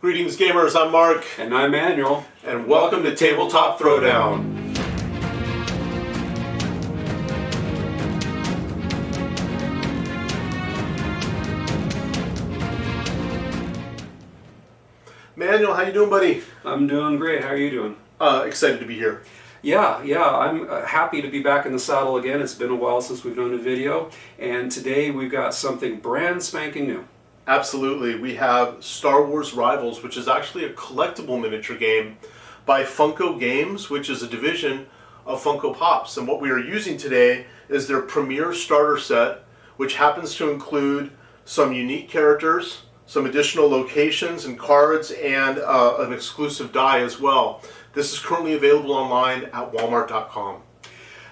Greetings gamers, I'm Mark. And I'm Manuel. And welcome to Tabletop Throwdown. Manuel, how you doing, buddy? I'm doing great. How are you doing? Excited to be here. Yeah, I'm happy to be back in the saddle again. It's been a while since we've done a video, and today we've got something brand spanking new. Absolutely. We have Star Wars Rivals, which is actually a collectible miniature game by Funko Games, which is a division of Funko Pops. And what we are using today is their premier starter set, which happens to include some unique characters, some additional locations and cards, and an exclusive die as well. This is currently available online at walmart.com.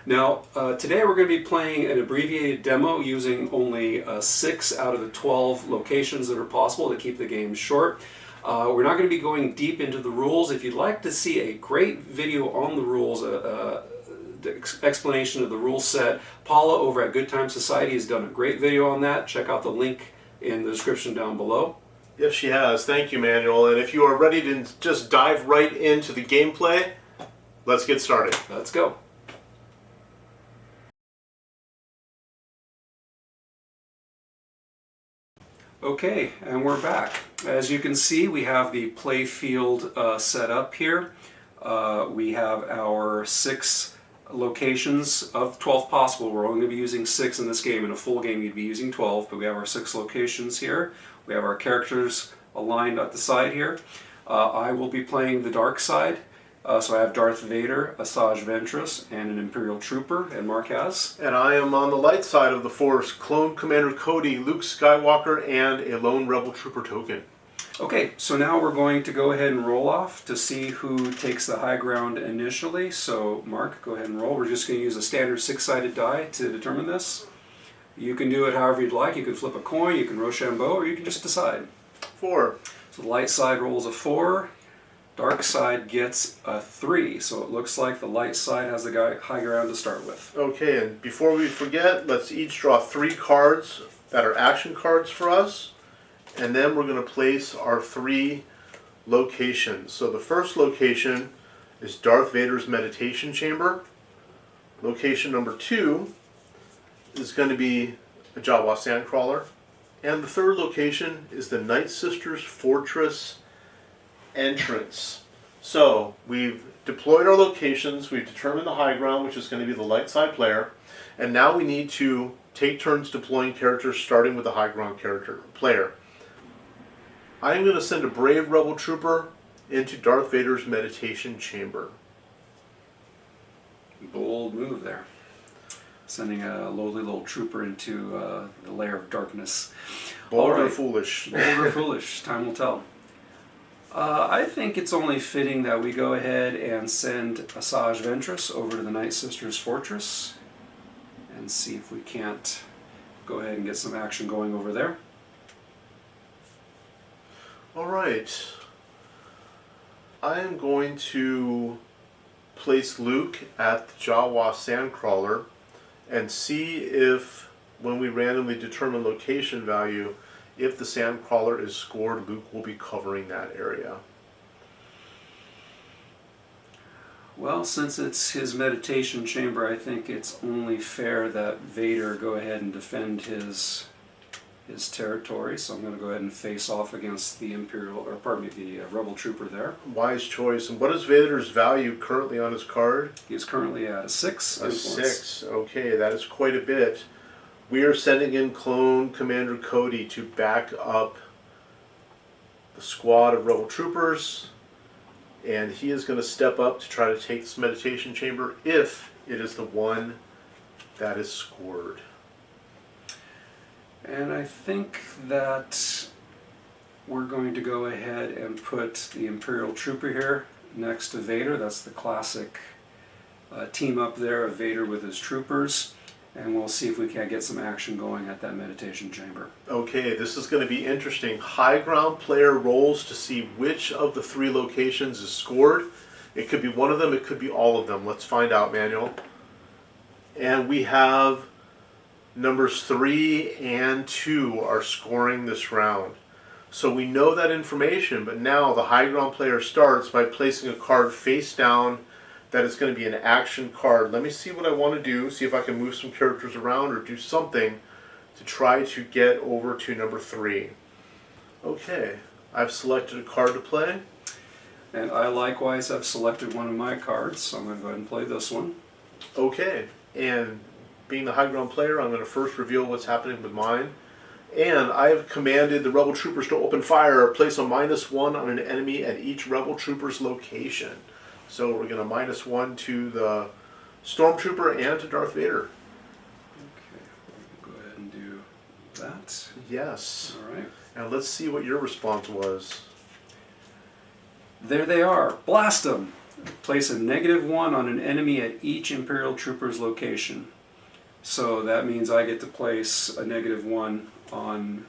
Now, today we're going to be playing an abbreviated demo using only 6 out of the 12 locations that are possible to keep the game short. We're not going to be going deep into the rules. If you'd like to see a great video on the rules, the explanation of the rule set, Paula over at Good Time Society has done a great video on that. Check out the link in the description down below. Yes, she has. Thank you, Manuel. And if you are ready to just dive right into the gameplay, let's get started. Let's go. Okay, and we're back. As you can see, we have the play field set up here. We have our 6 locations of 12 possible. We're only going to be using 6 in this game. In a full game you'd be using 12, but we have our 6 locations here. We have our characters aligned at the side here. I will be playing the dark side. So I have Darth Vader, Asajj Ventress, and an Imperial Trooper, and Mark has. And I am on the light side of the Force, Clone Commander Cody, Luke Skywalker, and a Lone Rebel Trooper token. Okay, so now we're going to go ahead and roll off to see who takes the high ground initially. So Mark, go ahead and roll. We're just going to use a standard 6-sided die to determine this. You can do it however you'd like. You can flip a coin, you can Rochambeau, or you can just decide. 4. So the light side rolls a 4. Dark side gets a 3, so it looks like the light side has the high ground to start with. Okay, and before we forget, let's each draw 3 cards that are action cards for us, and then we're going to place our 3 locations. So the first location is Darth Vader's Meditation Chamber. Location number 2 is going to be a Jawa Sandcrawler. And the third location is the Night Sisters Fortress entrance. So we've deployed our locations, we've determined the high ground, which is going to be the light side player, and now we need to take turns deploying characters, starting with the high ground player. I'm going to send a brave rebel trooper into Darth Vader's meditation chamber. Bold move there. Sending a lowly little trooper into the lair of darkness. Bold or foolish? Bold or foolish, time will tell. I think it's only fitting that we go ahead and send Asajj Ventress over to the Night Sisters Fortress and see if we can't go ahead and get some action going over there. Alright. I am going to place Luke at the Jawa Sandcrawler and see if, when we randomly determine location value, if the Sandcrawler is scored, Luke will be covering that area. Well, since it's his meditation chamber, I think it's only fair that Vader go ahead and defend his territory. So I'm going to go ahead and face off against the the Rebel Trooper there. Wise choice. And what is Vader's value currently on his card? He is currently at a 6. A 6. Okay, that is quite a bit. We are sending in Clone Commander Cody to back up the squad of Rebel Troopers, and he is going to step up to try to take this meditation chamber if it is the one that is scored. And I think that we're going to go ahead and put the Imperial Trooper here next to Vader. That's the classic team up there of Vader with his troopers. And we'll see if we can't get some action going at that meditation chamber. Okay, this is going to be interesting. High ground player rolls to see which of the 3 locations is scored. It could be one of them, it could be all of them. Let's find out, Manuel. And we have numbers 3 and 2 are scoring this round. So we know that information, but now the high ground player starts by placing a card face down that is going to be an action card. Let me see what I want to do, see if I can move some characters around or do something to try to get over to number 3. Okay, I've selected a card to play. And I likewise have selected one of my cards, so I'm going to go ahead and play this one. Okay, and being the high ground player, I'm going to first reveal what's happening with mine. And I have commanded the rebel troopers to open fire, place a -1 on an enemy at each rebel trooper's location. So we're going to -1 to the stormtrooper and to Darth Vader. Okay, we'll go ahead and do that. Yes. All right. And let's see what your response was. There they are. Blast them. Place a -1 on an enemy at each Imperial trooper's location. So that means I get to place a -1 on,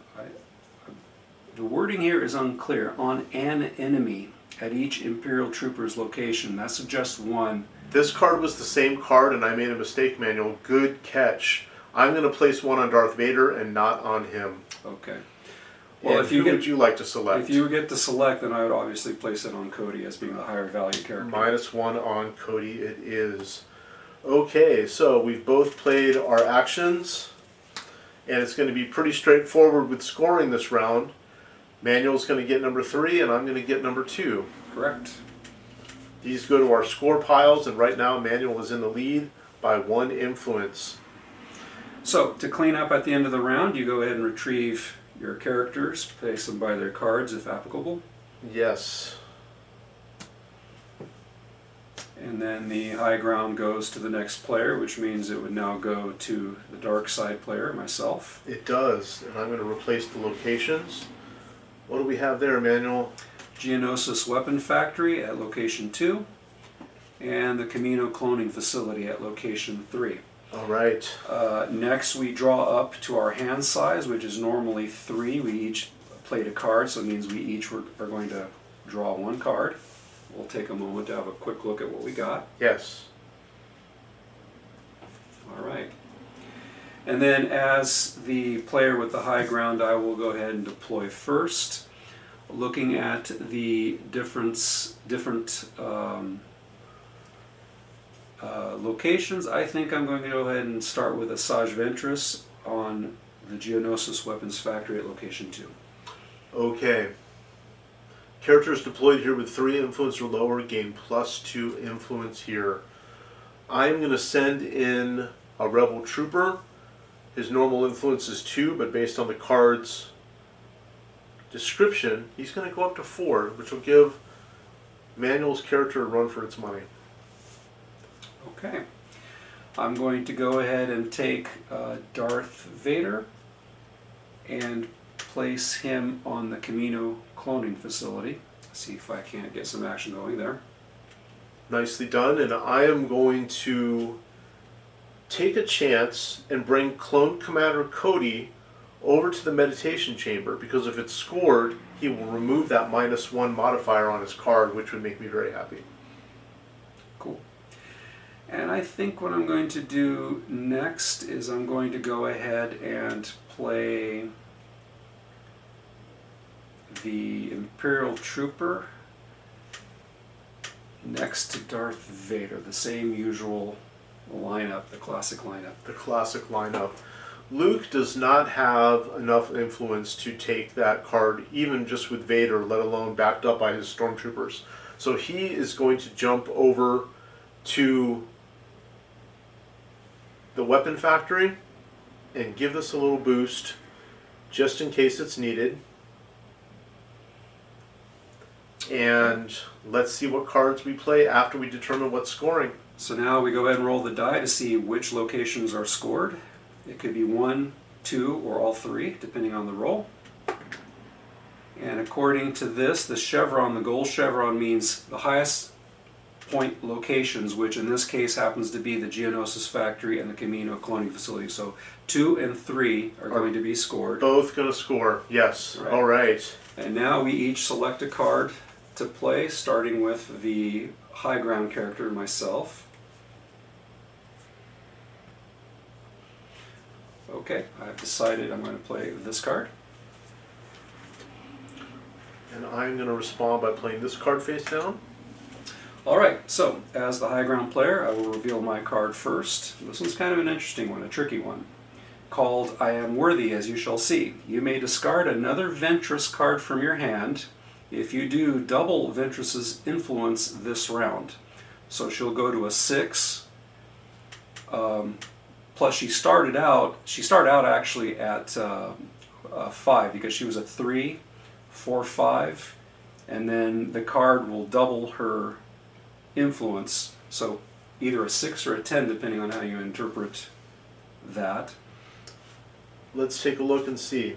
the wording here is unclear, on an enemy at each Imperial trooper's location. That suggests 1. This card was the same card and I made a mistake, Manuel. Good catch. I'm going to place 1 on Darth Vader and not on him. Okay. Well, And if you who would you like to select? If you get to select, then I would obviously place it on Cody as being the higher value character. -1 on Cody it is. Okay, so we've both played our actions, and it's going to be pretty straightforward with scoring this round. Manuel's going to get number 3, and I'm going to get number 2. Correct. These go to our score piles, and right now Manuel is in the lead by 1 influence. So, to clean up at the end of the round, you go ahead and retrieve your characters, place them by their cards if applicable. Yes. And then the high ground goes to the next player, which means it would now go to the dark side player, myself. It does, and I'm going to replace the locations. What do we have there, Manuel? Geonosis Weapon Factory at location 2, and the Camino Cloning Facility at location 3. All right. Next, we draw up to our hand size, which is normally 3. We each played a card, so it means we each are going to draw 1 card. We'll take a moment to have a quick look at what we got. Yes. All right. And then as the player with the high ground, I will go ahead and deploy first. Looking at the different locations, I think I'm going to go ahead and start with a Saj Ventress on the Geonosis Weapons Factory at location 2. Okay. Characters deployed here with 3 influence or lower gain +2 influence here. I'm going to send in a Rebel Trooper. His normal influence is 2, but based on the card's description, he's going to go up to 4, which will give Manuel's character a run for its money. Okay. I'm going to go ahead and take Darth Vader and place him on the Camino Cloning Facility. See if I can't get some action going there. Nicely done, and I am going to take a chance and bring Clone Commander Cody over to the meditation chamber, because if it's scored, he will remove that -1 modifier on his card, which would make me very happy. Cool. And I think what I'm going to do next is I'm going to go ahead and play the Imperial Trooper next to Darth Vader, the same usual lineup, the classic lineup. The classic lineup. Luke does not have enough influence to take that card, even just with Vader, let alone backed up by his stormtroopers. So he is going to jump over to the weapon factory and give this a little boost just in case it's needed. And let's see what cards we play after we determine what's scoring. So now we go ahead and roll the die to see which locations are scored. It could be 1, 2, or all 3, depending on the roll. And according to this, the chevron, the gold chevron, means the highest point locations, which in this case happens to be the Geonosis Factory and the Camino Cloning Facility. So 2 and 3 are going to be scored. Both going to score, yes. Right. All right. And now we each select a card to play, starting with the high ground character, myself. Okay, I've decided I'm going to play this card. And I'm going to respond by playing this card face down. Alright, so as the high ground player, I will reveal my card first. This one's kind of an interesting one, a tricky one, called I Am Worthy, As You Shall See. You may discard another Ventress card from your hand. If you do, double Ventress's influence this round. So she'll go to a 6. Plus she started out actually at 5 because she was a 3, 4, 5. And then the card will double her influence. So either a 6 or a 10 depending on how you interpret that. Let's take a look and see.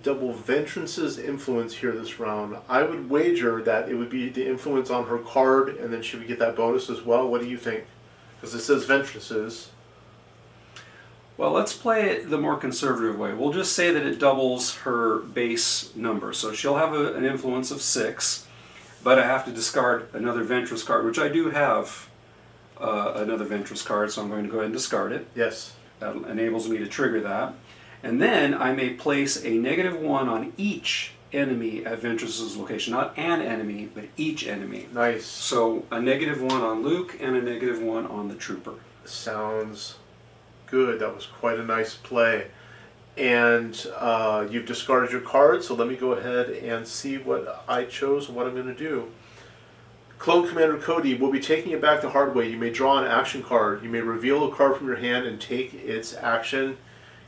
Double Ventress's influence here this round. I would wager that it would be the influence on her card, and then she would get that bonus as well. What do you think? Because it says Ventress's. Well, let's play it the more conservative way. We'll just say that it doubles her base number. So she'll have an influence of 6, but I have to discard another Ventress card, which I do have another Ventress card, so I'm going to go ahead and discard it. Yes. That enables me to trigger that. And then I may place a -1 on each enemy at Ventress's location. Not an enemy, but each enemy. Nice. So a -1 on Luke and a -1 on the Trooper. Sounds good. That was quite a nice play. And you've discarded your card, so let me go ahead and see what I chose and what I'm going to do. Clone Commander Cody will be taking it back the hard way. You may draw an action card. You may reveal a card from your hand and take its action.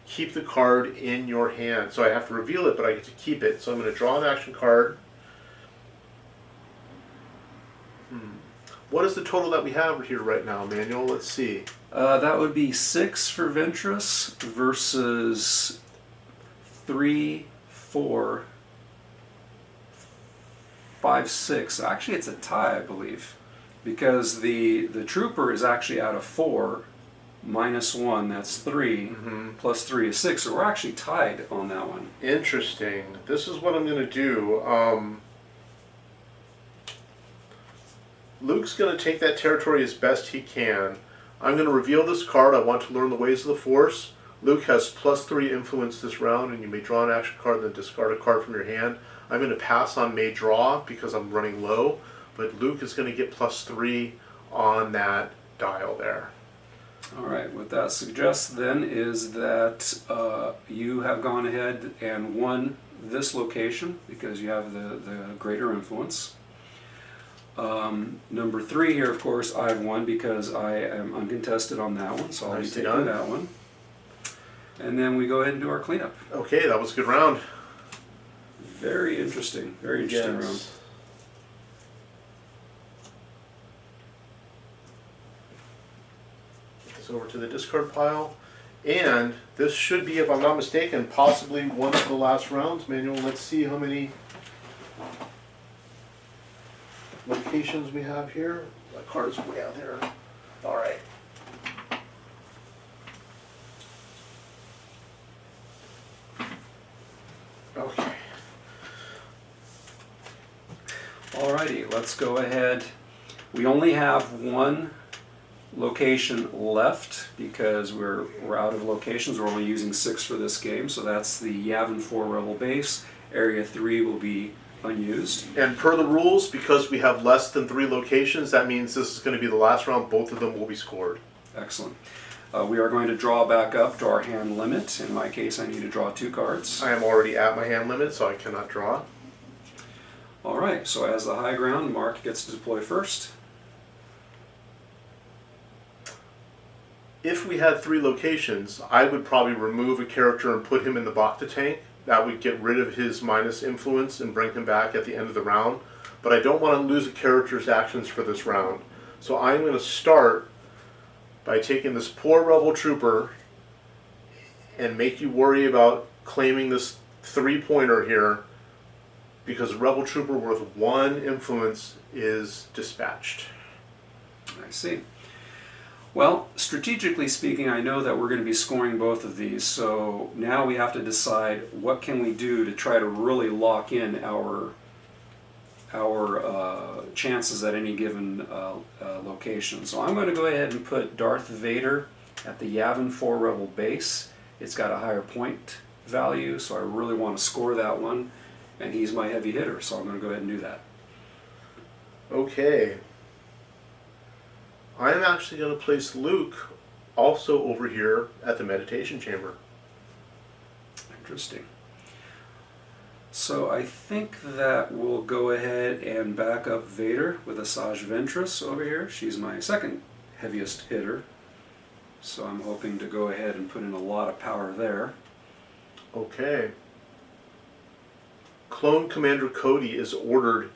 Keep the card in your hand. So I have to reveal it, but I get to keep it. So I'm going to draw an action card. What is the total that we have here right now, Manuel? Let's see. That would be 6 for Ventress versus 3, 4, 5, 6. Actually, it's a tie, I believe, because the Trooper is actually out of 4. -1, that's 3, plus 3 is 6, so we're actually tied on that one. Interesting. This is what I'm going to do. Luke's going to take that territory as best he can. I'm going to reveal this card. I want to learn the ways of the Force. Luke has +3 influence this round, and you may draw an action card, then discard a card from your hand. I'm going to pass on may draw because I'm running low, but Luke is going to get +3 on that dial there. Alright, what that suggests then is that you have gone ahead and won this location because you have the greater influence. Number 3 here, of course, I've won because I am uncontested on that one, so I'll be taking that one. And then we go ahead and do our cleanup. Okay, that was a good round. Very interesting round. Over to the discard pile, and this should be, if I'm not mistaken, possibly one of the last rounds. Manuel, let's see how many locations we have here. My card is way out there. All right. Okay. Alrighty, let's go ahead. We only have one location left because we're out of locations. We're only using 6 for this game, so that's the Yavin 4 Rebel base. Area 3 will be unused. And per the rules, because we have less than 3 locations, that means this is going to be the last round. Both of them will be scored. Excellent. We are going to draw back up to our hand limit. In my case, I need to draw 2 cards. I am already at my hand limit, so I cannot draw. Alright, so as the high ground, Mark gets to deploy first. If we had 3 locations, I would probably remove a character and put him in the Bacta tank. That would get rid of his minus influence and bring him back at the end of the round. But I don't want to lose a character's actions for this round. So I'm going to start by taking this poor Rebel Trooper and make you worry about claiming this 3-pointer here, because Rebel Trooper worth 1 influence is dispatched. I see. Well, strategically speaking, I know that we're going to be scoring both of these, so now we have to decide what can we do to try to really lock in our chances at any given location. So I'm going to go ahead and put Darth Vader at the Yavin 4 Rebel base, It's got a higher point value, so I really want to score that one. And he's my heavy hitter, so I'm going to go ahead and do that. Okay. I'm actually going to place Luke also over here at the meditation chamber. Interesting. So I think that we'll go ahead and back up Vader with a Sage Ventress over here. She's my second heaviest hitter. So I'm hoping to go ahead and put in a lot of power there. Okay. Clone Commander Cody is ordered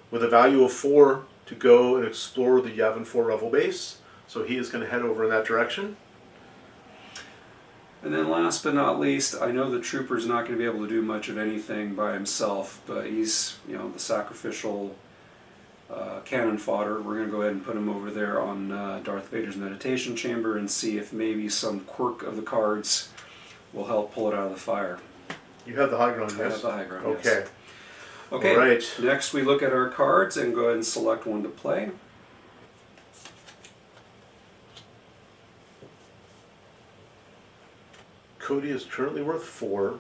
with a value of 4 to go and explore the Yavin 4 Rebel base. So he is going to head over in that direction. And then last but not least, I know the Trooper's not going to be able to do much of anything by himself, but he's, the sacrificial cannon fodder. We're going to go ahead and put him over there on Darth Vader's meditation chamber and see if maybe some quirk of the cards will help pull it out of the fire. You have the high ground, yes? I have the high ground, okay. Yes. Okay, all right. Next we look at our cards and go ahead and select one to play. Cody is currently worth 4.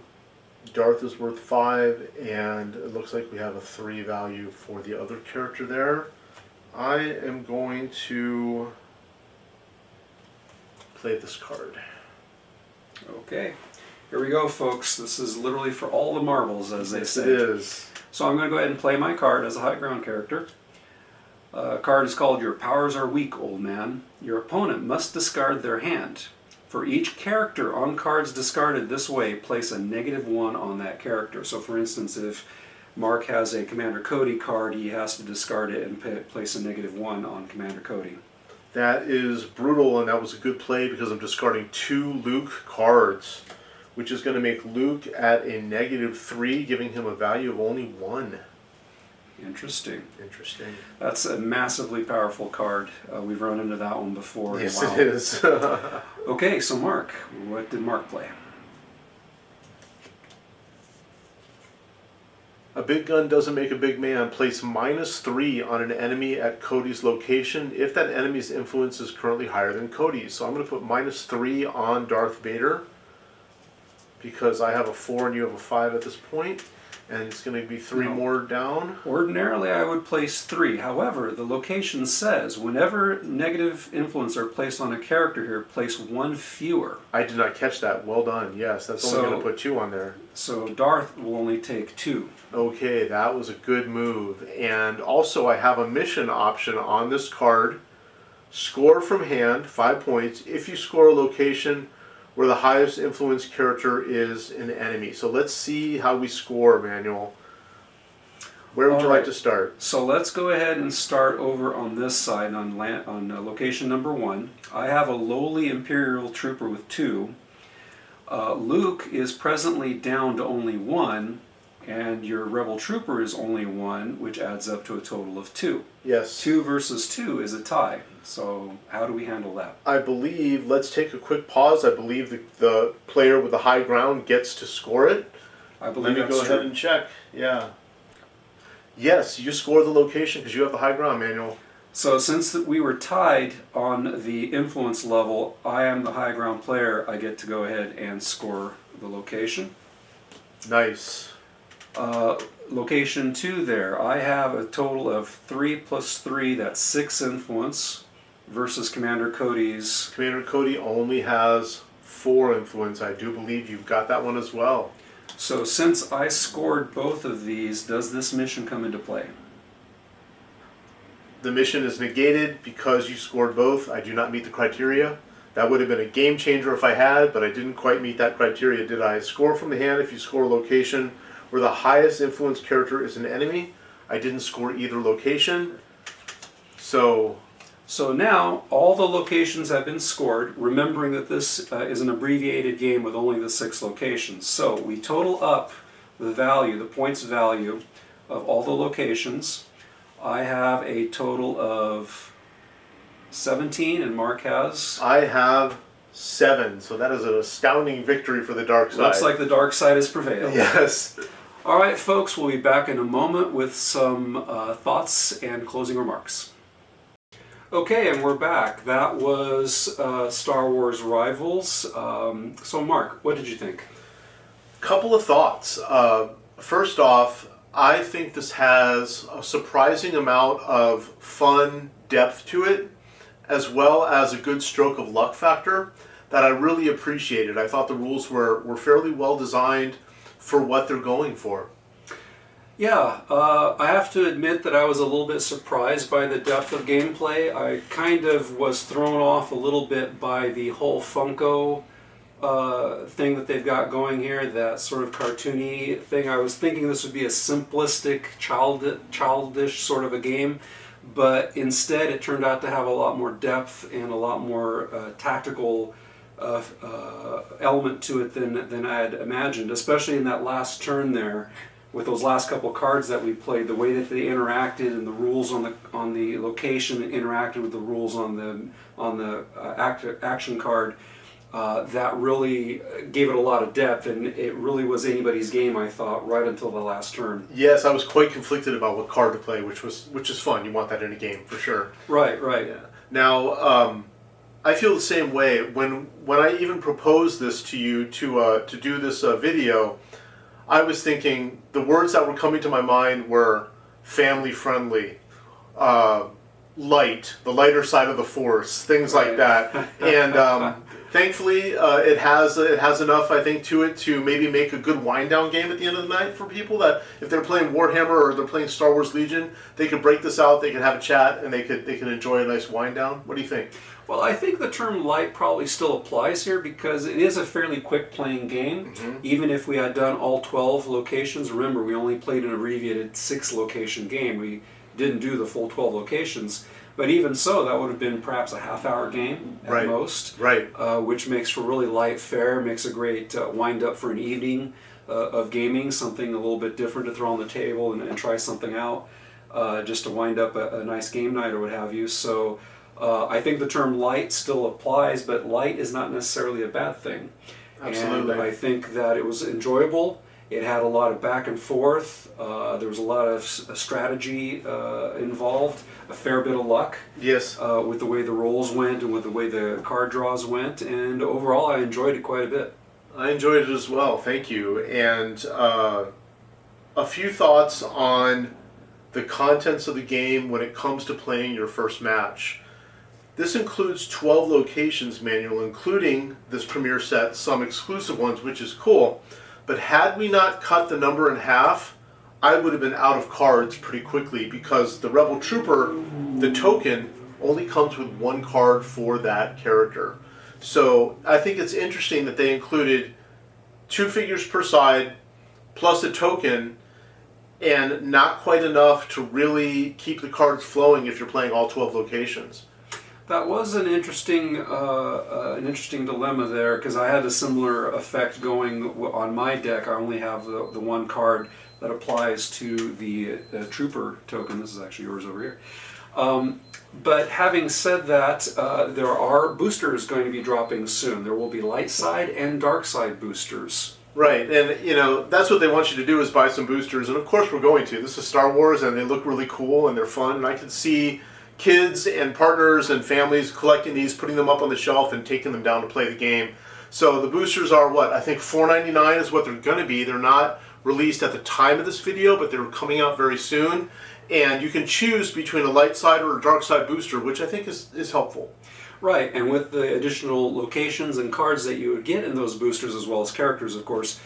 Darth is worth 5, and it looks like we have a 3 value for the other character there. I am going to play this card. Okay, here we go, folks. This is literally for all the marbles, as they say. It is. So I'm going to go ahead and play my card as a high ground character. Card is called Your Powers Are Weak, Old Man. Your opponent must discard their hand. For each character on cards discarded this way, place a -1 on that character. So for instance, if Mark has a Commander Cody card, he has to discard it and place a -1 on Commander Cody. That is brutal, and that was a good play because I'm discarding 2 Luke cards, which is going to make Luke at a -3, giving him a value of only 1. Interesting. Interesting. That's a massively powerful card. We've run into that one before. Yes, Wow. it is. Okay, so Mark, what did Mark play? A big gun doesn't make a big man. Place -3 on an enemy at Cody's location if that enemy's influence is currently higher than Cody's. So I'm going to put -3 on Darth Vader because I have a 4 and you have a 5 at this point. And it's going to be 3 more down. Ordinarily, I would place 3. However, the location says whenever negative influence are placed on a character here, place 1 fewer. I did not catch that. Well done. Yes, that's only going to put 2 on there. So Darth will only take 2. Okay, that was a good move. And also, I have a mission option on this card. Score from hand, 5 points. If you score a location where the highest influence character is an enemy. So let's see how we score, Manuel. Where would you like to start? So let's go ahead and start over on this side on location number 1. I have a lowly Imperial Trooper with 2. Luke is presently down to only 1, and your Rebel Trooper is only 1, which adds up to a total of 2. Yes. 2 versus 2 is a tie. So how do we handle that? I believe, let's take a quick pause. I believe the player with the high ground gets to score it. I believe Let me that's go ahead true. and check. Yeah. Yes, you score the location because you have the high ground, Manuel. So since we were tied on the influence level, I am the high ground player. I get to go ahead and score the location. Nice. Location 2 there, I have a total of 3 plus 3, that's 6 influence, versus Commander Cody's. Commander Cody only has 4 influence. I do believe you've got that one as well. So since I scored both of these, does this mission come into play? The mission is negated because you scored both. I do not meet the criteria. That would have been a game changer if I had, but I didn't quite meet that criteria, did I? Score from the hand if you score a location where the highest influence character is an enemy. I didn't score either location. So now all the locations have been scored, remembering that this is an abbreviated game with only the 6 locations. So we total up the value, the points value of all the locations. I have a total of 17 and Mark has? I have 7, so that is an astounding victory for the dark side. Looks like the dark side has prevailed. Yes. All right, folks, we'll be back in a moment with some thoughts and closing remarks. Okay, and we're back. That was Star Wars Rivals. So, Mark, what did you think? Couple of thoughts. First off, I think this has a surprising amount of fun depth to it, as well as a good stroke of luck factor that I really appreciated. I thought the rules were fairly well designed for what they're going for. Yeah, I have to admit that I was a little bit surprised by the depth of gameplay. I kind of was thrown off a little bit by the whole Funko thing that they've got going here, that sort of cartoony thing. I was thinking this would be a simplistic, childish sort of a game, but instead it turned out to have a lot more depth and a lot more tactical element to it than I had imagined, especially in that last turn there. With those last couple cards that we played, the way that they interacted and the rules on the location interacted with the rules on the action card, that really gave it a lot of depth, and it really was anybody's game, I thought, right until the last turn. Yes, I was quite conflicted about what card to play, which is fun. You want that in a game for sure. Right. Yeah. Now, I feel the same way. When I even proposed this to you to do this video, I was thinking the words that were coming to my mind were family friendly, light, the lighter side of the force, things like that. And thankfully, it has enough, I think, to it to maybe make a good wind down game at the end of the night for people that if they're playing Warhammer or they're playing Star Wars Legion, they could break this out, they could have a chat, and they could enjoy a nice wind down. What do you think? Well, I think the term light probably still applies here because it is a fairly quick playing game. Mm-hmm. Even if we had done all 12 locations, remember we only played an abbreviated 6 location game. We didn't do the full 12 locations. But even so, that would have been perhaps a half-hour game at most, which makes for really light fare, makes a great wind-up for an evening of gaming, something a little bit different to throw on the table and try something out, just to wind up a nice game night or what have you. So I think the term light still applies, but light is not necessarily a bad thing. Absolutely. And I think that it was enjoyable. It had a lot of back and forth. There was a lot of strategy involved, a fair bit of luck. Yes. With the way the rolls went and with the way the card draws went, and overall I enjoyed it quite a bit. I enjoyed it as well, thank you. And a few thoughts on the contents of the game when it comes to playing your first match. This includes 12 locations, Manuel, including this premiere set, some exclusive ones, which is cool. But had we not cut the number in half, I would have been out of cards pretty quickly because the Rebel Trooper, the token, only comes with one card for that character. So I think it's interesting that they included 2 figures per side plus a token, and not quite enough to really keep the cards flowing if you're playing all 12 locations. That was an interesting dilemma there, because I had a similar effect going on my deck. I only have the one card that applies to the Trooper token. This is actually yours over here. But having said that, there are boosters going to be dropping soon. There will be light side and dark side boosters. Right, and that's what they want you to do is buy some boosters, and of course we're going to. This is Star Wars, and they look really cool, and they're fun, and I can see kids and partners and families collecting these, putting them up on the shelf and taking them down to play the game. So the boosters are what? I think $4.99 is what they're going to be. They're not released at the time of this video, but they're coming out very soon. And you can choose between a light side or a dark side booster, which I think is helpful. Right, and with the additional locations and cards that you would get in those boosters, as well as characters, of course,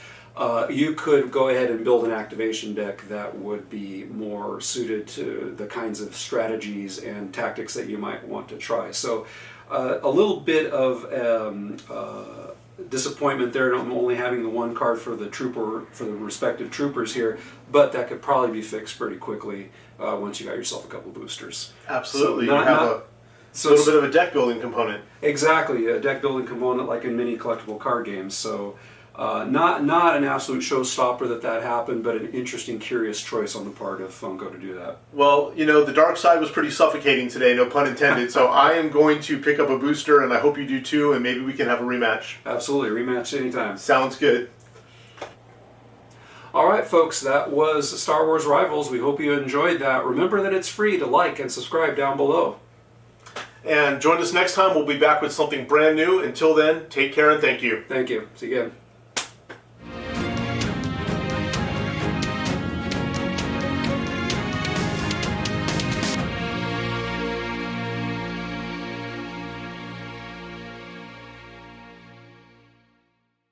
you could go ahead and build an activation deck that would be more suited to the kinds of strategies and tactics that you might want to try. So a little bit of disappointment there, only having the one card for the trooper, for the respective troopers here, but that could probably be fixed pretty quickly once you got yourself a couple boosters. Absolutely. So you have a little bit of a deck building component. Exactly, a deck building component like in many collectible card games. So not an absolute showstopper that happened, but an interesting, curious choice on the part of Funko to do that. Well, the dark side was pretty suffocating today, no pun intended, so I am going to pick up a booster, and I hope you do too, and maybe we can have a rematch. Absolutely, rematch anytime. Sounds good. Alright folks, that was Star Wars Rivals. We hope you enjoyed that. Remember that it's free to like and subscribe down below. And join us next time. We'll be back with something brand new. Until then, take care and thank you. Thank you. See you again.